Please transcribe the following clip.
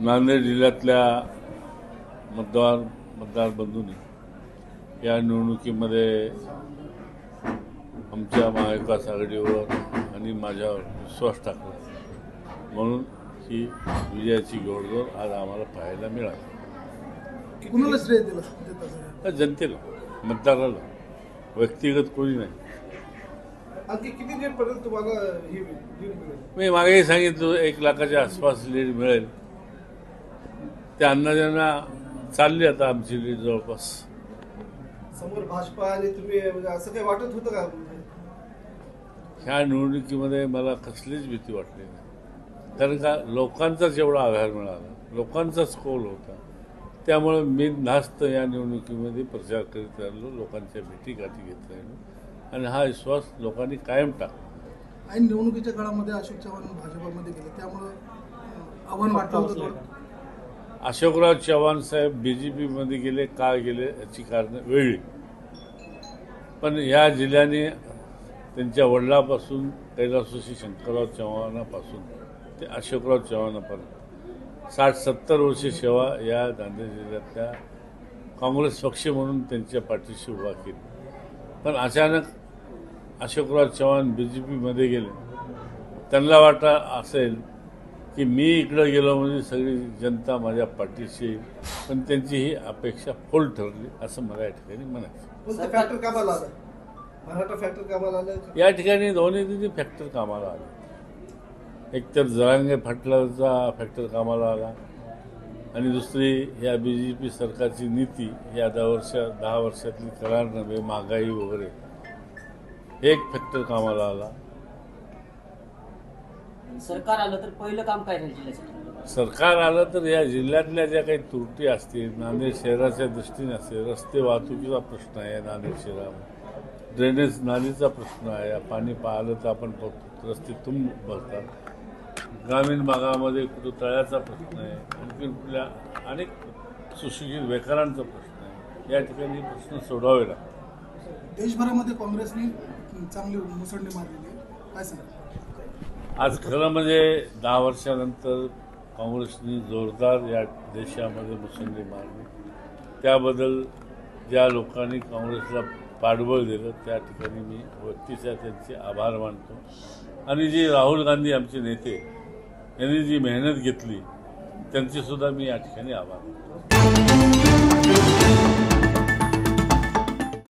नांदेड जिल्ह्यातल्या मतदार बंधूंनी या निवडणुकीमध्ये आमच्या महाविकास आघाडीवर आणि माझ्यावर विश्वास टाकला, म्हणून ही विजयाची घोडदौड आज आम्हाला पाहायला मिळाली. कुणाला श्रेय दिलं? जनतेला, मतदाराला, व्यक्तिगत कोणी नाही. आणखी किती लीडपर्यंत तुम्हाला ही लीड मिळेल? मी मागेही सांगितलं 1 लाखाच्या आसपास लीड मिळेल. त्या अंदाजांना चालली आता आमची लीड जवळपास. समोर भाजपा आणि तुम्ही म्हणजे असं काही वाटत होतं का? ह्या निवडणुकीमध्ये मला कसलीच भीती वाटली नाही, कारण का लोकांचाच एवढा आधार मिळाला, लोकांचाच कौल होता. त्यामुळे मी नास्त या निवडणुकीमध्ये प्रचार करीत राहिलो, लोकांच्या भेटीगाठी घेत राहिलो आणि हा विश्वास लोकांनी कायम टाकला. ऐन निवडणुकीच्या काळामध्ये अशोक चव्हाण भाजपमध्ये गेले, त्यामुळं आव्हान वाटलं होतं. अशोकराव चव्हाण साहेब BJPमध्ये गेले, का गेले याची कारणं वेगळी, पण या जिल्ह्याने त्यांच्या वडिलापासून कैलासवासी शंकरराव चव्हाणापासून ते अशोकराव चव्हाणापर्यंत 60-70 वर्षे सेवा या नांदेड जिल्ह्यातल्या काँग्रेस पक्ष म्हणून त्यांच्या पाठीशी उभा केली. पण अचानक अशोकराव चव्हाण BJPमध्ये गेले. त्यांना वाटतं असेल की मी इकडं गेलो म्हणजे सगळी जनता माझ्या पाठीशी येईल, पण त्यांची ही अपेक्षा फोल ठरली असं मला या ठिकाणी म्हणायचं. फॅक्टर कामाला आला, मराठा फॅक्टर कामाला आलं. या ठिकाणी दोन्ही फॅक्टर कामाला आले. एकतर जरांगे पाटलाचा फॅक्टर कामाला आला आणि दुसरी या BJP सरकारची नीती या 10 वर्षातली करार नव्हे, महागाई वगैरे, एक फॅक्टर कामाला आला. सरकार आलं तर पहिलं काम काय राहील जिल्ह्यासाठी? सरकार आलं तर या जिल्ह्यातल्या ज्या काही त्रुटी असतील, नांदेड शहराच्या दृष्टीने असेल, रस्ते वाहतुकीचा प्रश्न आहे, नांदेड शहरामध्ये ड्रेनेज नालीचा प्रश्न आहे, पाणी पाहिलं तर आपण बघतो रस्ते तुंब भरतात, ग्रामीण भागामध्ये कुठं तळ्याचा प्रश्न आहे, आणखी कुठल्या अनेक सुशिक्षित बेकारांचा प्रश्न आहे. या ठिकाणी प्रश्न सोडवावे लागतात. देशभरामध्ये काँग्रेसने चांगली मुसंडी मारलेली आहे, काय सांगा? आज खरं म्हणजे 10 वर्षानंतर काँग्रेसने जोरदार या देशामध्ये मुसंडी मारली. त्याबद्दल ज्या लोकांनी काँग्रेसला पाठबळ दिलं त्या ठिकाणी मी व्यक्तीच्या त्यांचे आभार मानतो. आणि जे राहुल गांधी आमचे नेते यांनी जी मेहनत घेतली त्यांचेसुद्धा मी या ठिकाणी आभार मानतो.